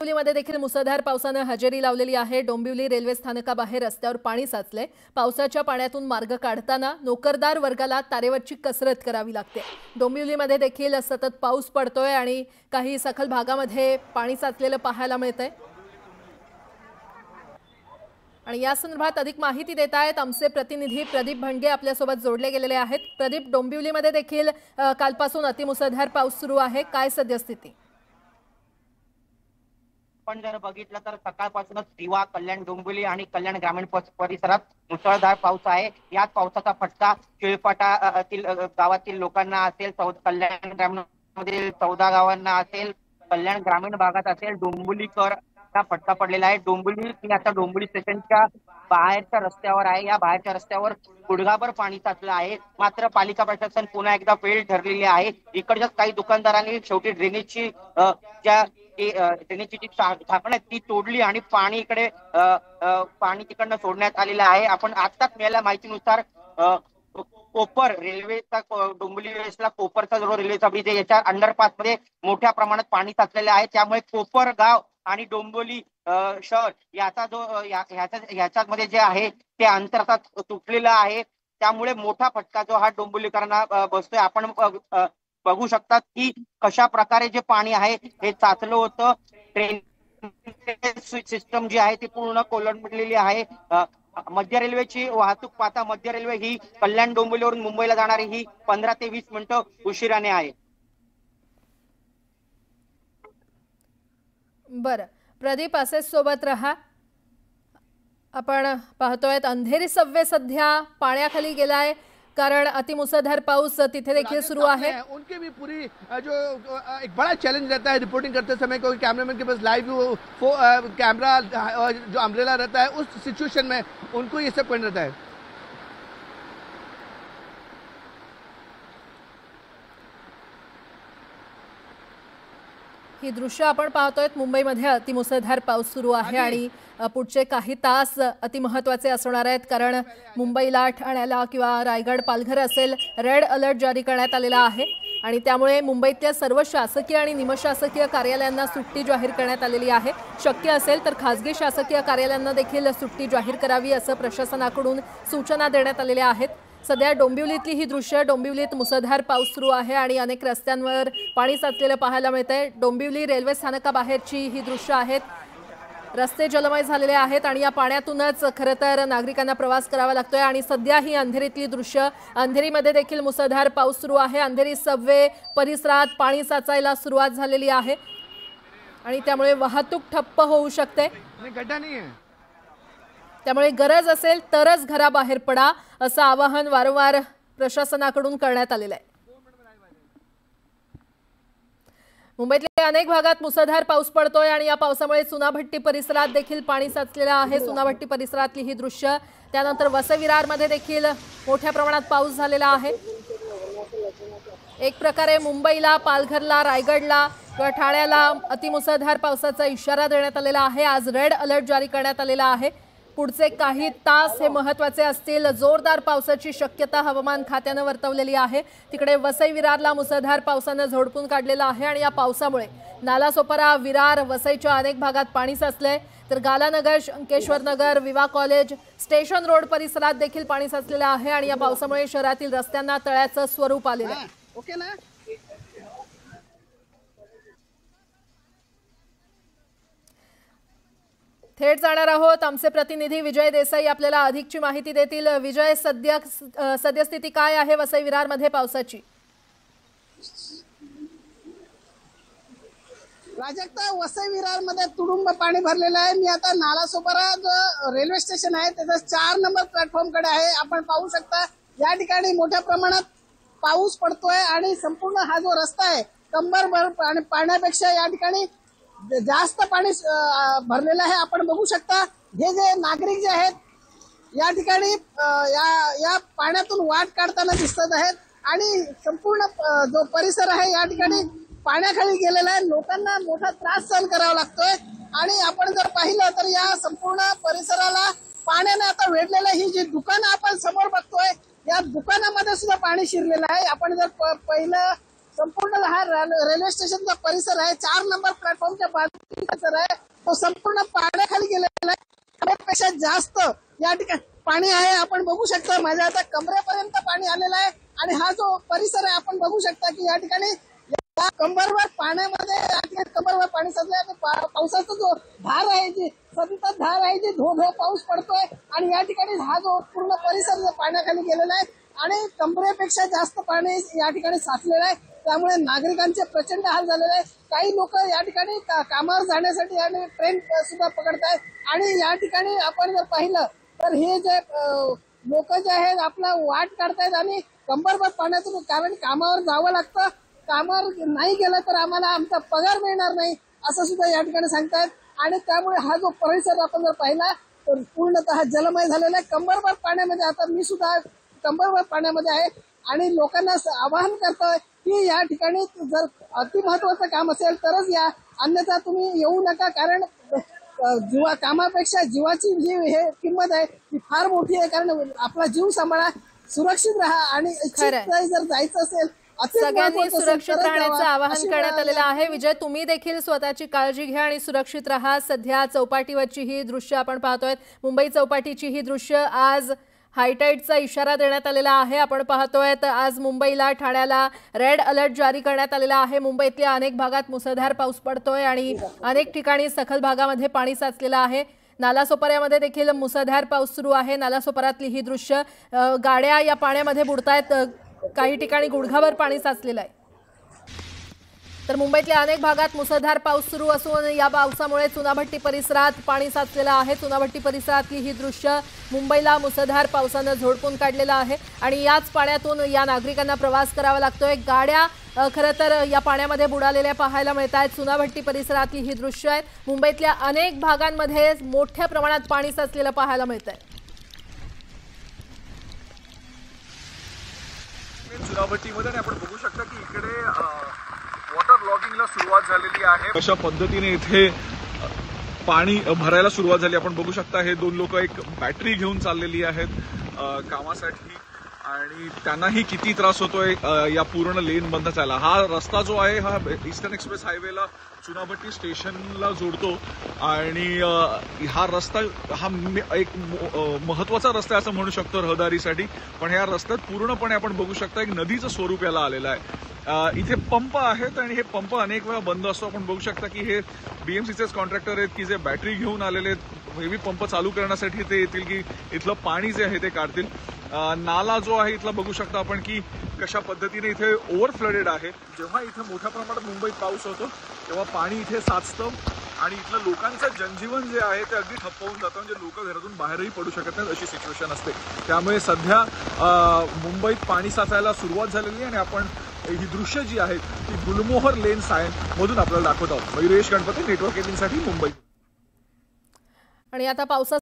डोंबिवलीमध्ये देखील मुसळधार पावसाने हजेरी लावलेली आहे। डोंबिवली रेल्वे स्थानकाबाहेर रस्त्यावर पाणी साचले। पावसाच्या पाण्यातून मार्ग काढताना नोकरदार वर्गाला तारेवरची कसरत करावी लागते। डोंबिवलीमध्ये देखील सतत पाऊस पडतोय आणि काही सखल भागामध्ये पाणी साचलेलं पाहायला मिळतंय। आणि या संदर्भात अधिक माहिती देत आहेत आमचे प्रतिनिधी प्रदीप भंडगे आपल्यासोबत जोडले गेलेले आहेत। प्रदीप, डोंबिवलीमध्ये देखील कालपासून अतिमुसळधार पाऊस सुरू आहे, काय सद्यस्थिती? पण जर बघितलं तर सकाळपासूनच दिवा, कल्याण डोंबिवली आणि कल्याण ग्रामीण परिसरात मुसळधार पाऊस आहे। याच पावसाचा फटका शिळपाटातील गावातील लोकांना असेल, कल्याण ग्रामीण मधील 14 गावांना असेल, कल्याण ग्रामीण भागात असेल, डोंबिवलीकर फटका पडलेला आहे। डोंबिवली आता डोंबिवली स्टेशनच्या बाहेरच्या रस्त्यावर आहे। या बाहेरच्या रस्त्यावर गुडघाभर पाणी साचलं आहे। मात्र पालिका प्रशासन पुन्हा एकदा फेल ठरलेले आहे। इकडच्या काही दुकानदारांनी शेवटी ड्रेनेजची ड्रेनेजची जी झाकण आहे ती तोडली आणि पाणी इकडे पाणी तिकडनं सोडण्यात आलेलं आहे। आपण आत्ताच मिळालेल्या माहितीनुसार कोपर रेल्वेचा डोंबिवली वेस्टला कोपरचा जो रेल्वेचा ब्रिज आहे याच्या अंडरपास मध्ये मोठ्या प्रमाणात पाणी साचलेलं आहे। त्यामुळे कोपर गाव आणि डोंबिवली शहर याचा जो ह्याच्यामध्ये जे आहे ते अंतर आता तुटलेलं आहे। त्यामुळे मोठा फटका जो हा डोंबिवलीकरांना बसतोय। आपण बघू शकतात की कशा प्रकारे जे पाणी आहे हे साचलं होतं। ट्रेन सिस्टम जी आहे ती पूर्ण कोलमडलेली आहे। मध्य रेल्वेची वाहतूक पाहता मध्य रेल्वे ही कल्याण डोंबिवलीवरून मुंबईला जाणारी ही 15 ते 20 मिनिटं उशिराने आहे। बरं प्रदीप, असेच सोबत रहा। आपण पाहतोय अंधेरी सबवे सध्या पाण्याखाली गेलाय कारण अतिमुसळधार पाऊस तिथे देखील सुरू आहे। उनके भी पूरी जो एक बड़ा चैलेंज रहता है रिपोर्टिंग करते समय, क्योंकि कैमरामैन के पास लाइव कैमरा जो अम्ब्रेला रहता है उस सिचुएशन में उनको ये सब करना रहता है। ही दृश्य आपण पाहतोय मुंबईमध्ये अतिमुसळधार पाऊस सुरू आहे आणि पुढचे काही तास अतिमहत्त्वाचे असणार आहेत कारण मुंबईला, ठाण्याला किंवा रायगड, पालघर असेल रेड अलर्ट जारी करण्यात आलेला आहे आणि त्यामुळे मुंबईतल्या सर्व शासकीय आणि निमशासकीय कार्यालयांना सुट्टी जाहीर करण्यात आलेली आहे। शक्य असेल तर खासगी शासकीय कार्यालयांना देखील सुट्टी जाहीर करावी असं प्रशासनाकडून सूचना देण्यात आलेल्या आहेत। सध्या डोंबिवलीतली ही दृश्य, डोंबिवलीत मुसळधार पाऊस सुरू आहे आणि अनेक रस्त्यांवर पाणी साचलेलं पाहायला मिळतंय। डोंबिवली रेल्वे स्थानकाबाहेरची ही दृश्य आहेत। रस्ते जलमय झालेले आहेत आणि या पाण्यातूनच खरं तर नागरिकांना प्रवास करावा लागतोय आणि सध्या ही अंधेरीतली दृश्य, अंधेरीमध्ये देखील मुसळधार पाऊस सुरू आहे। अंधेरी सबवे परिसरात पाणी साचायला सुरुवात झालेली आहे आणि त्यामुळे वाहतूक ठप्प होऊ शकते। गड्डा नाही आहे, त्यामुळे गरज असेल तरच घराबाहेर पडा असं आवाहन वारंवार प्रशासनाकडून करण्यात आलेलं आहे। मुंबईतल्या अनेक भागात मुसळधार पाऊस पडतोय आणि या पावसामुळे चुनाभट्टी परिसरात देखील पाणी साचलेलं आहे। चुनाभट्टी परिसरातली ही दृश्य, त्यानंतर वसई-विरारमध्ये देखील मोठ्या प्रमाणात पाऊस झालेला आहे। एक प्रकारे मुंबईला, पालघरला, रायगडला किंवा ठाण्याला अतिमुसळधार पावसाचा इशारा देण्यात आलेला आहे। आज रेड अलर्ट जारी करण्यात आलेला आहे। पुढचे काही तास हे महत्त्वाचे असतील। जोरदार पावसाची शक्यता हवामान खात्याने वर्तवलेली आहे। तिकडे वसई-विरारला मुसळधार पावसाने झोडपून काढलेला आहे आणि या पावसामुळे नालासोपारा, विरार, वसईच्या अनेक भागात पाणी साचलंय तर गालानगर, शंकेश्वर नगर, विवा कॉलेज, स्टेशन रोड परिसरात देखील पाणी साचलेलं आहे आणि या पावसामुळे शहरातील रस्त्यांना तळ्याचं स्वरूप आलेलं आहे। ओके ना? थेट जाणार आहोत, आमचे प्रतिनिधी विजय देसाई आपल्याला अधिकची माहिती देतील। विजय, सद्यस्थिती काय आहे वसई-विरार मध्ये पावसाची? प्राजक्ता, वसई-विरार मध्ये तुडुंब पाणी भरलेलं आहे। मी आता नालासोपारा जो रेल्वे स्टेशन आहे त्याचा 4 नंबर प्लॅटफॉर्म कडे आहे। आपण पाहू शकता या ठिकाणी मोठ्या प्रमाणात पाऊस पडतोय आणि संपूर्ण हा जो रस्ता आहे कंबरभर पाण्यापेक्षा या ठिकाणी जास्त पाणी भरलेलं आहे। आपण बघू शकता हे जे नागरिक जे आहेत या ठिकाणी या पाण्यातून वाट काढताना दिसत आहेत आणि संपूर्ण जो परिसर आहे या ठिकाणी पाण्याखाली गेलेला आहे। लोकांना मोठा त्रास सहन करावा लागतोय आणि आपण जर पाहिलं तर या संपूर्ण परिसराला पाण्याने आता वेढलेलं ही जी दुकानं आपण समोर बघतोय या दुकानामध्ये सुद्धा पाणी शिरलेलं आहे। आपण जर पहिलं संपूर्ण हा रेल्वे स्टेशनचा परिसर आहे, 4 नंबर प्लॅटफॉर्मच्या बाजूचा परिसर आहे, तो संपूर्ण पाण्याखाली गेलेला आहे. कमरेपेक्षा जास्त या ठिकाणी पाणी आहे. आपण बघू शकता माझ्या आता कमरेपर्यंत पाणी आलेलं आहे आणि हा जो परिसर आहे आपण बघू शकता की या ठिकाणी कंबरवर पाण्यामध्ये कंबरवर पाणी साचलंय आणि पावसाचा जो धार आहे, जी संतत धार आहे, जी धो पाऊस पडतोय आणि या ठिकाणी हा जो पूर्ण परिसर पाण्याखाली गेलेला आहे आणि कमरेपेक्षा जास्त पाणी या ठिकाणी साचलेलं आहे. त्यामुळे नागरिकांचे प्रचंड हाल झालेले आहेत. काही लोक या ठिकाणी कामावर जाण्यासाठी आणि ट्रेन सुद्धा पकडतायत आणि या ठिकाणी आपण जर पाहिलं तर हे जे लोक जे आहेत आपला वाट काढतायत आणि कंबरभर पाण्यातून, कारण कामावर जावं लागतं, कामावर नाही गेलं तर आम्हाला आमचा पगार मिळणार नाही असं सुद्धा या ठिकाणी सांगतायत आणि त्यामुळे हा जो परिसर आपण जर पाहिला तर पूर्णतः जलमय झालेला आहे. कंबरभर पाण्यामध्ये, आता मी सुद्धा कंबरभर पाण्यामध्ये आहे आणि लोकांना आवाहन करतोय की या ठिकाणी जर अति महत्वाचं काम असेल तरच या, अन्यथा तुम्ही येऊ नका, कारण कामापेक्षा जीवाची जी हे किंमत आहे ती फार मोठी आहे. कारण आपला जीव सांभाळा, सुरक्षित राहा आणि जर जायचं असेल सगळ्यांनी सुरक्षित राहण्याचं आवाहन करण्यात आलेलं आहे. विजय, तुम्ही देखील स्वतःची काळजी घ्या आणि सुरक्षित राहा. सध्या चौपाटीवरची ही दृश्य आपण पाहतोय, मुंबई चौपाटीची ही दृश्य. आज हायटाईडचा इशारा देण्यात आलेला आहे. आपण पाहतोय तर आज मुंबईला, ठाण्याला रेड अलर्ट जारी करण्यात आलेला आहे. मुंबईतल्या अनेक भागात मुसळधार पाऊस पडतोय आणि अनेक ठिकाणी सखल भागामध्ये पाणी साचलेलं आहे. नालासोपाऱ्यामध्ये देखील मुसळधार पाऊस सुरू आहे. नालासोपाऱ्यातली ही दृश्य, गाड्या या पाण्यामध्ये बुडतायत, काही ठिकाणी गुडघाभर पाणी साचलेलं आहे. तर मुंबईतल्या अनेक भागात मुसळधार पाऊस सुरू असून या पावसामुळे चुनाभट्टी परिसरात पाणी साचलेलं आहे. चुनाभट्टी परिसरातली ही दृश्य, मुंबईला मुसळधार पावसानं झोडपून काढलेलं आहे आणि याच पाण्यातून या नागरिकांना प्रवास करावा लागतोय. गाड्या खरं तर या पाण्यामध्ये बुडालेल्या पाहायला मिळत आहेत. चुनाभट्टी परिसरातली ही दृश्य आहेत. मुंबईतल्या अनेक भागांमध्ये मोठ्या प्रमाणात पाणी साचलेलं पाहायला मिळत आहे. चुनाभट्टीमध्ये आपण बघू शकता की इकडे वॉटर लॉगिंगला सुरुवात झालेली आहे. अशा पद्धतीने इथे पाणी भरायला सुरुवात झाली. आपण बघू शकता हे दोन लोक एक बॅटरी घेऊन चाललेली आहेत कामासाठी आणि त्यांनाही किती त्रास होतोय या पूर्ण लेन बंद झाला. हा रस्ता जो आहे हा ईस्टर्न एक्सप्रेस हायवेला चुनाभट्टी स्टेशनला जोडतो आणि हा रस्ता हा एक महत्वाचा रस्ता आहे असं म्हणू शकतो रहदारीसाठी. पण ह्या रस्त्यात पूर्णपणे आपण बघू शकता एक नदीचं स्वरूप याला आलेलं आहे. इथे पंप आहेत आणि हे पंप अनेक वेळा बंद असतो. आपण बघू शकता की हे बीएमसीचेच कॉन्ट्रॅक्टर आहेत की जे बॅटरी घेऊन आलेले आहेत. हेवी पंप चालू करण्यासाठी ते येतील की इथलं पाणी जे आहे ते काढतील. नाला जो आहे इथला बघू शकता आपण की कशा पद्धतीने इथे ओव्हरफ्लडेड आहे. जेव्हा इथे मोठ्या प्रमाणात मुंबईत पाऊस होतो तेव्हा पाणी इथे साचतं आणि इथलं लोकांचं जनजीवन जे आहे ते अगदी ठप्प होऊन जातं. म्हणजे लोक घरातून बाहेरही पडू शकत नाहीत अशी सिच्युएशन असते. त्यामुळे सध्या मुंबईत पाणी साचायला सुरुवात झालेली आहे आणि आपण ही दृश्य जी आहेत ती गुलमोहर लेन सायन मधून आपल्याला दाखवत आहोत. मयुरेश गणपती, नेटवर्क 18 साठी मुंबई. आणि आता पावसा